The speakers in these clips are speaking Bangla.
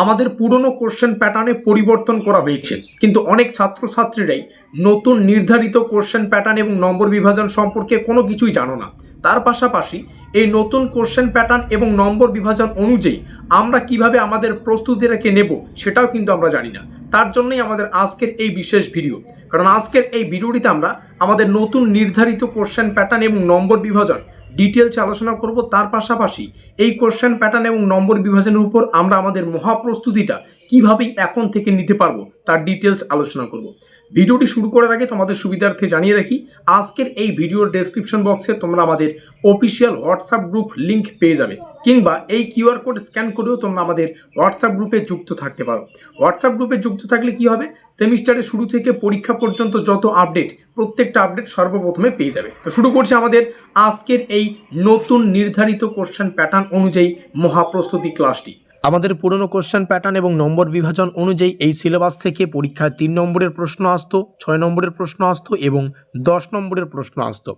আমাদের পুরনো কোশ্চেন প্যাটার্নে পরিবর্তন করা হয়েছে, কিন্তু অনেক ছাত্রছাত্রীরাই নতুন নির্ধারিত কোশ্চেন প্যাটার্ন এবং নম্বর বিভাজন সম্পর্কে কোনো কিছুই জানো না। তার পাশাপাশি এই নতুন কোশ্চেন প্যাটার্ন এবং নম্বর বিভাজন অনুযায়ী আমরা কিভাবে আমাদের প্রস্তুতিটাকে নেব সেটাও কিন্তু আমরা জানি না। তার জন্যই আমাদের আজকের এই বিশেষ ভিডিও, কারণ আজকের এই ভিডিওটিতে আমরা আমাদের নতুন নির্ধারিত কোশ্চেন প্যাটার্ন এবং নম্বর বিভাজন ডিটেলসে আলোচনা করব। তার পাশাপাশি এই কোশ্চেন প্যাটার্ন এবং নম্বর বিভাজনের উপর আমরা আমাদের মহাপ্রস্তুতিটা কিভাবে এখন থেকে নিতে পারবো তার ডিটেলস আলোচনা করব। ভিডিওটি শুরু করার আগে তোমাদের সুবিধার্থে জানিয়ে রাখি, আজকের এই ভিডিওর ডেসক্রিপশন বক্সে তোমরা আমাদের অফিসিয়াল হোয়াটসঅ্যাপ গ্রুপ লিঙ্ক পেয়ে যাবে, কিংবা এই কিউআর কোড স্ক্যান করেও তোমরা আমাদের হোয়াটসঅ্যাপ গ্রুপে যুক্ত থাকতে পারো। হোয়াটসঅ্যাপ গ্রুপে যুক্ত থাকলে কি হবে, সেমিস্টারের শুরু থেকে পরীক্ষা পর্যন্ত যত আপডেট, প্রত্যেকটা আপডেট সর্বপ্রথমে পেয়ে যাবে। তো শুরু করছি আমাদের আজকের এই নতুন নির্ধারিত কোশ্চেন প্যাটার্ন অনুযায়ী মহাপ্রস্তুতি ক্লাসটি। আমাদের পুরনো কোশ্চেন প্যাটার্ন এবং নম্বর বিভাজন অনুযায়ী এই সিলেবাস থেকে পরীক্ষায় 3 নম্বরের প্রশ্ন আসতো, 6 নম্বরের প্রশ্ন আসতো এবং 10 নম্বরের প্রশ্ন আসতো।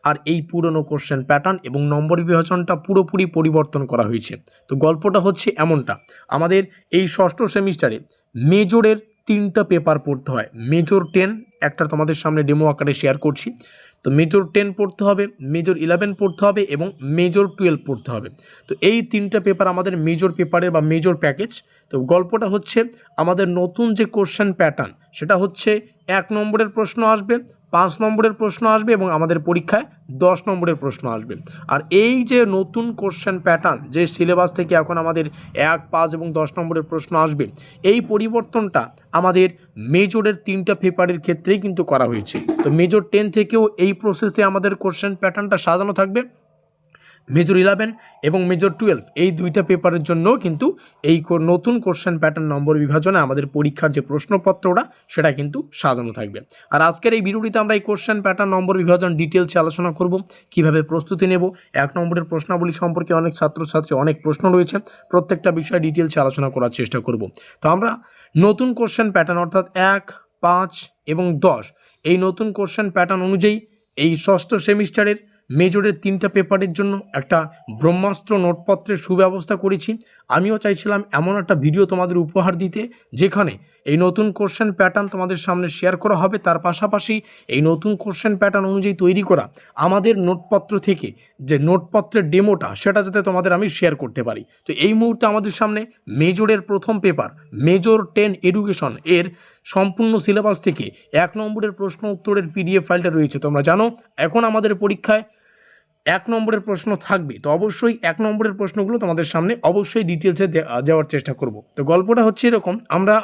আর এই পুরনো কোশ্চেন প্যাটার্ন এবং নম্বর বিভাজনটা পুরোপুরি পরিবর্তন করা হয়েছে। তো গল্পটা হচ্ছে এমনটা, আমাদের এই ষষ্ঠ সেমিস্টারে মেজরের 3টা পেপার পড়তে হয়। মেজর 10 একটা তোমাদের সামনে ডেমো আকারে শেয়ার করছি। তো মেজর 10 পড়তে হবে, মেজর 11 পড়তে হবে এবং মেজর 12 পড়তে হবে। তো এই 3টা পেপার আমাদের মেজর পেপারের বা মেজর প্যাকেজ। তো গল্পটা হচ্ছে আমাদের নতুন যে কোশ্চেন প্যাটার্ন সেটা হচ্ছে 1 নম্বরের প্রশ্ন আসবে, 5 নম্বরের প্রশ্ন আসবে এবং আমাদের পরীক্ষায় 10 নম্বরের প্রশ্ন আসবে। আর এই যে নতুন কোশ্চেন প্যাটার্ন, যে সিলেবাস থেকে এখন আমাদের 1, 5 এবং 10 নম্বরের প্রশ্ন আসবে, এই পরিবর্তনটা আমাদের মেজরের 3টা পেপারের ক্ষেত্রেই কিন্তু করা হয়েছে। তো মেজর 10 থেকেও এই প্রসেসে আমাদের কোশ্চেন প্যাটার্নটা সাজানো থাকবে। মেজর 11 এবং মেজর 12 এই 2টা পেপারের জন্য কিন্তু এই নতুন কোশ্চেন প্যাটার্ন নম্বর বিভাজনে আমাদের পরীক্ষার যে প্রশ্নপত্রটা সেটা কিন্তু সাজানো থাকবে। আর আজকের এই ভিডিওটিতে আমরা এই কোশ্চেন প্যাটার্ন নম্বর বিভাজন ডিটেলসে আলোচনা করব, কিভাবে প্রস্তুতি নেব। 1 নম্বরের প্রশ্নাবলী সম্পর্কে অনেক ছাত্রছাত্রী অনেক প্রশ্ন রয়েছে, প্রত্যেকটা বিষয় ডিটেলসে আলোচনা করার চেষ্টা করব। তো আমরা নতুন কোশ্চেন প্যাটার্ন অর্থাৎ 1, 5 এবং 10 এই নতুন কোশ্চেন প্যাটার্ন অনুযায়ী এই ষষ্ঠ সেমিস্টারের মেজরের 3টা পেপারের জন্য একটা ব্রহ্মাস্ত্র নোটপত্রের সুব্যবস্থা করেছি। আমিও চাইছিলাম এমন একটা ভিডিও তোমাদের উপহার দিতে, যেখানে এই নতুন কোশ্চেন প্যাটার্ন তোমাদের সামনে শেয়ার করা হবে, তার পাশাপাশি এই নতুন কোশ্চেন প্যাটার্ন অনুযায়ী তৈরি করা আমাদের নোটপত্র থেকে যে নোটপত্রের ডেমোটা সেটা যাতে তোমাদের আমি শেয়ার করতে পারি। তো এই মুহূর্তে আমাদের সামনে মেজরের প্রথম পেপার মেজর 10 এডুকেশন এর সম্পূর্ণ সিলেবাস থেকে 1 নম্বরের প্রশ্ন উত্তরের পিডিএফ ফাইলটা রয়েছে। তোমরা জানো এখন আমাদের পরীক্ষায় 1 নম্বরের প্রশ্ন থাকবে, তো অবশ্যই 1 নম্বরের প্রশ্নগুলো তোমাদের সামনে অবশ্যই ডিটেলসে দেওয়ার চেষ্টা করব। তো গল্পটা হচ্ছে এরকম, আমরা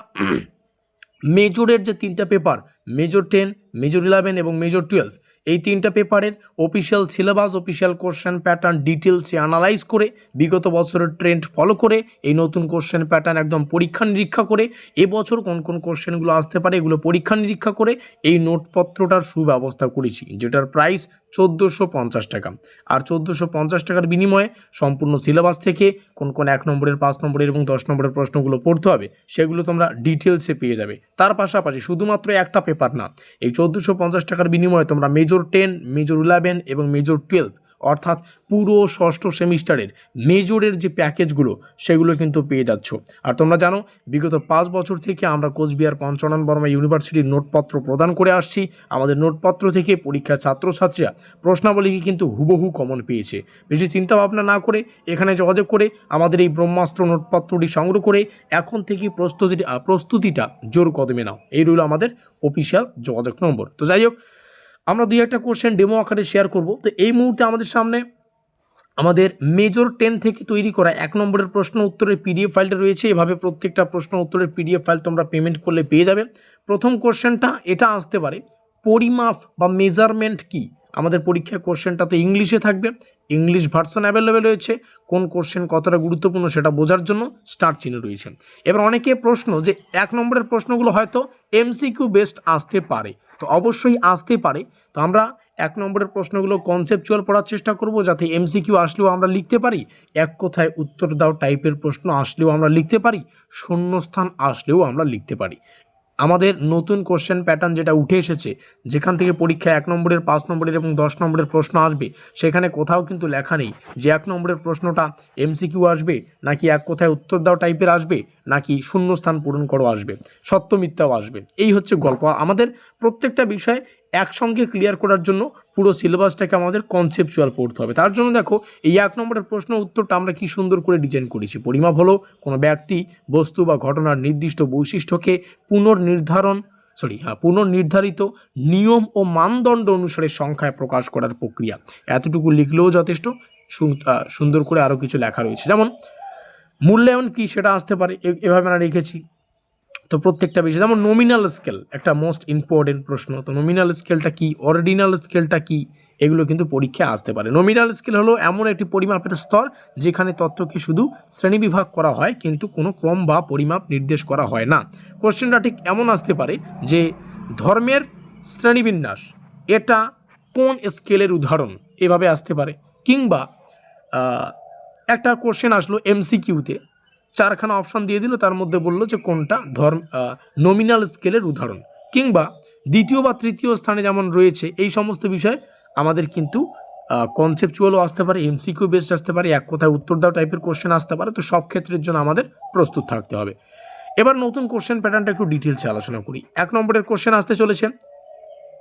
মেজরের যে 3টা পেপার মেজর 10, মেজর 11 এবং মেজর 12 এই 3টা পেপারের official syllabus, official question pattern ডিটেলসে অ্যানালাইজ করে, বিগত বছরের ট্রেন্ড ফলো করে, এই নতুন কোশ্চেন প্যাটার্ন একদম পরীক্ষা নিরীক্ষা করে, এবছর কোন কোন কোশ্চেনগুলো আসতে পারে এগুলো পরীক্ষা নিরীক্ষা করে এই নোটপত্রটার সুব্যবস্থা করেছি, যেটার প্রাইস 1450 টাকা। আর 1450 টাকার বিনিময়ে সম্পূর্ণ সিলেবাস থেকে কোন কোন 1 নম্বরের, 5 নম্বরের এবং 10 নম্বরের প্রশ্নগুলো পড়তে হবে সেগুলো তোমরা ডিটেলসে পেয়ে যাবে। তার পাশাপাশি শুধুমাত্র একটা পেপার না, এই 1450 টাকার বিনিময়ে তোমরা মেজর 10, মেজর 11 এবং মেজর 12 অর্থাৎ পুরো ষষ্ঠ সেমিস্টারের মেজরের যে প্যাকেজগুলো সেগুলো কিন্তু পেয়ে যাচ্ছ। আর তোমরা জানো বিগত 5 বছর থেকে আমরা কোচবিহার পঞ্চনন বর্মা ইউনিভার্সিটির নোটপত্র প্রদান করে আসছি। আমাদের নোটপত্র থেকে পরীক্ষার ছাত্রছাত্রীরা প্রশ্নাবলীকে কিন্তু হুবহু কমন পেয়েছে। বেশি চিন্তা ভাবনা না করে এখানে যোগাযোগ করে আমাদের এই ব্রহ্মাস্ত্র নোটপত্রটি সংগ্রহ করে এখন থেকে প্রস্তুতিটা জোর কদমে নাও। এই রইল আমাদের অফিসিয়াল যোগাযোগ নম্বর। তো যাই হোক, আমরা 2-1টা কোশ্চেন ডেমো আকারে শেয়ার করব। তো এই মুহূর্তে আমাদের সামনে আমাদের মেজর 10 থেকে তৈরি করা 1 নম্বরের প্রশ্ন উত্তরের পিডিএফ ফাইলটা রয়েছে। এভাবে প্রত্যেকটা প্রশ্ন উত্তরের পিডিএফ ফাইল তোমরা পেমেন্ট করলে পেয়ে যাবে। প্রথম কোশ্চেনটা এটা আসতে পারে, পরিমাপ বা মেজারমেন্ট কি। আমাদের পরীক্ষায় কোশ্চেনটা তো ইংলিশে থাকবে, ইংলিশ ভার্সন অ্যাভেলেবেল রয়েছে। কোন কোশ্চেন কতটা গুরুত্বপূর্ণ সেটা বোঝার জন্য স্টার চিহ্ন রয়েছে। এবার অনেকে প্রশ্ন যে 1 নম্বরের প্রশ্নগুলো হয়তো এমসিকিউ বেসড আসতে পারে, তো অবশ্যই আসতে পারে। তো আমরা 1 নম্বরের প্রশ্নগুলো কনসেপচুয়াল পড়ার চেষ্টা করব, যাতে এমসিকিউ আসলেও আমরা লিখতে পারি, এক কথায় উত্তর দাও টাইপের প্রশ্ন আসলেও আমরা লিখতে পারি, শূন্যস্থান আসলেও আমরা লিখতে পারি। আমাদের নতুন কোশ্চেন প্যাটার্ন যেটা উঠে এসেছে, যেখান থেকে পরীক্ষায় 1 নম্বরের, 5 নম্বরের এবং 10 নম্বরের প্রশ্ন আসবে, সেখানে কোথাও কিন্তু লেখা নেই যে 1 নম্বরের প্রশ্নটা এমসিকিউ আসবে, নাকি এক কথায় উত্তর দাও টাইপের আসবে, নাকি শূন্যস্থান পূরণ করো আসবে, সত্য মিথ্যাও আসবে। এই হচ্ছে গল্প। আমাদের প্রত্যেকটা বিষয় একসঙ্গে ক্লিয়ার করার জন্য পুরো সিলেবাসটাকে আমাদের কনসেপচুয়াল পড়তে হবে। তার জন্য দেখো এই 1 নম্বরের প্রশ্ন উত্তরটা আমরা কি সুন্দর করে ডিজাইন করেছি। পরিমাপ হলো কোনো ব্যক্তি, বস্তু বা ঘটনার নির্দিষ্ট বৈশিষ্ট্যকে পুনর্নির্ধারিত নিয়ম ও মানদণ্ড অনুসারে সংখ্যায় প্রকাশ করার প্রক্রিয়া। এতটুকু লিখলেও যথেষ্ট। সুন্দর করে আরও কিছু লেখা রয়েছে, যেমন মূল্যায়ন কি সেটা আসতে পারে, এভাবে আমরা রেখেছি। তো প্রত্যেকটা বিষয়, যেমন নমিনাল স্কেল একটা মোস্ট ইম্পর্টেন্ট প্রশ্ন। তো নমিনাল স্কেলটা কি, অর্ডিনাল স্কেলটা কি, এগুলো কিন্তু পরীক্ষায় আসতে পারে। নমিনাল স্কেল হলো এমন একটি পরিমাপের স্তর যেখানে তথ্যকে শুধু শ্রেণীবিভাগ করা হয়, কিন্তু কোনো ক্রম বা পরিমাপ নির্দেশ করা হয় না। কোশ্চেনটা ঠিক এমন আসতে পারে যে ধর্মের শ্রেণীবিন্যাস এটা কোন স্কেলের উদাহরণ, এভাবে আসতে পারে। কিংবা একটা কোশ্চেন আসলো এমসিকিউতে, 4খানা অপশন দিয়ে দিল, তার মধ্যে বললো যে কোনটা নমিনাল স্কেলের উদাহরণ। কিংবা দ্বিতীয় বা তৃতীয় স্থানে যেমন রয়েছে, এই সমস্ত বিষয় আমাদের কিন্তু কনসেপচুয়ালও আসতে পারে, এমসিকিউ বেসড আসতে পারে, এক কথায় উত্তর দাও টাইপের কোশ্চেন আসতে পারে। তো সব ক্ষেত্রের জন্য আমাদের প্রস্তুত থাকতে হবে। এবার নতুন কোশ্চেন প্যাটার্নটা একটু ডিটেলসে আলোচনা করি। 1 নম্বরের কোশ্চেন আসতে চলেছে,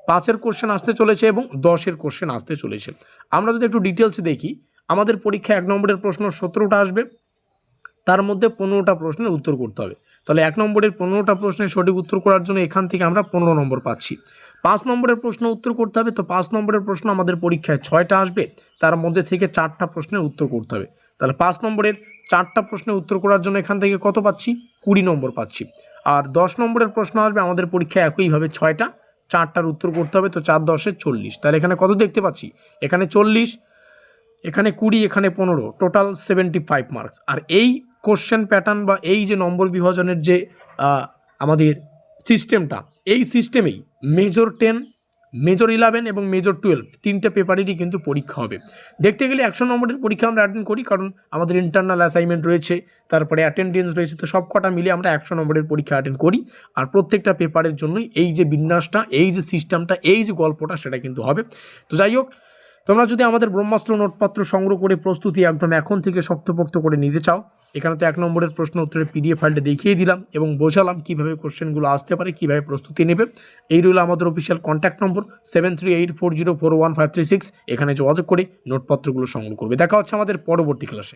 5-এর কোশ্চেন আসতে চলেছে এবং 10-এর কোশ্চেন আসতে চলেছে। আমরা যদি একটু ডিটেলসে দেখি, আমাদের পরীক্ষায় 1 নম্বরের প্রশ্ন 17টা আসবে, তার মধ্যে 15টা প্রশ্নের উত্তর করতে হবে। তাহলে 1 নম্বরের 15টা প্রশ্নের সঠিক উত্তর করার জন্য এখান থেকে আমরা 15 নম্বর পাচ্ছি। 5 নম্বরের প্রশ্ন উত্তর করতে হবে, তো 5 নম্বরের প্রশ্ন আমাদের পরীক্ষায় 6টা আসবে, তার মধ্যে থেকে 4টা প্রশ্নের উত্তর করতে হবে। তাহলে 5 নম্বরের 4টা প্রশ্নের উত্তর করার জন্য এখান থেকে কত পাচ্ছি, 20 নম্বর পাচ্ছি। আর 10 নম্বরের প্রশ্ন আসবে আমাদের পরীক্ষায় একইভাবে 6টা, 4টার উত্তর করতে হবে, তো 4 10 40। তাহলে এখানে কত দেখতে পাচ্ছি, এখানে 40, এখানে 20, এখানে 15, টোটাল 75 মার্কস। আর এই কোশ্চেন প্যাটার্ন বা এই যে নম্বর বিভাজনের যে আমাদের সিস্টেমটা, এই সিস্টেমেই মেজর 10, মেজর 11 এবং মেজর 12 তিনটে পেপারেরই কিন্তু পরীক্ষা হবে। দেখতে গেলে 100 নম্বরের পরীক্ষা আমরা অ্যাটেন্ড করি, কারণ আমাদের ইন্টারনাল অ্যাসাইনমেন্ট রয়েছে, তারপরে অ্যাটেন্ডেন্স রয়েছে, তো সব কটা মিলে আমরা 100 নম্বরের পরীক্ষা অ্যাটেন্ড করি। আর প্রত্যেকটা পেপারের জন্যই এই যে বিন্যাসটা, এই যে সিস্টেমটা, এই যে গল্পটা, সেটা কিন্তু হবে। তো যাই হোক, তোমরা যদি আমাদের ব্রহ্মাস্ত্র নোটপত্র সংগ্রহ করে প্রস্তুতি একদম এখন থেকে শক্তপোক্ত করে নিতে চাও, এখানে তো 1 নম্বরের প্রশ্ন উত্তরের পিডিএফ ফাইলটা দেখিয়ে দিলাম এবং বোঝালাম কীভাবে কোশ্চেনগুলো আসতে পারে, কীভাবে প্রস্তুতি নেবে। এই রইল আমাদের অফিসিয়াল কন্ট্যাক্ট নম্বর 7384041536। এখানে যোগাযোগ করে নোটপত্রগুলো সংগ্রহ করবে। দেখা হচ্ছে আমাদের পরবর্তী ক্লাসে।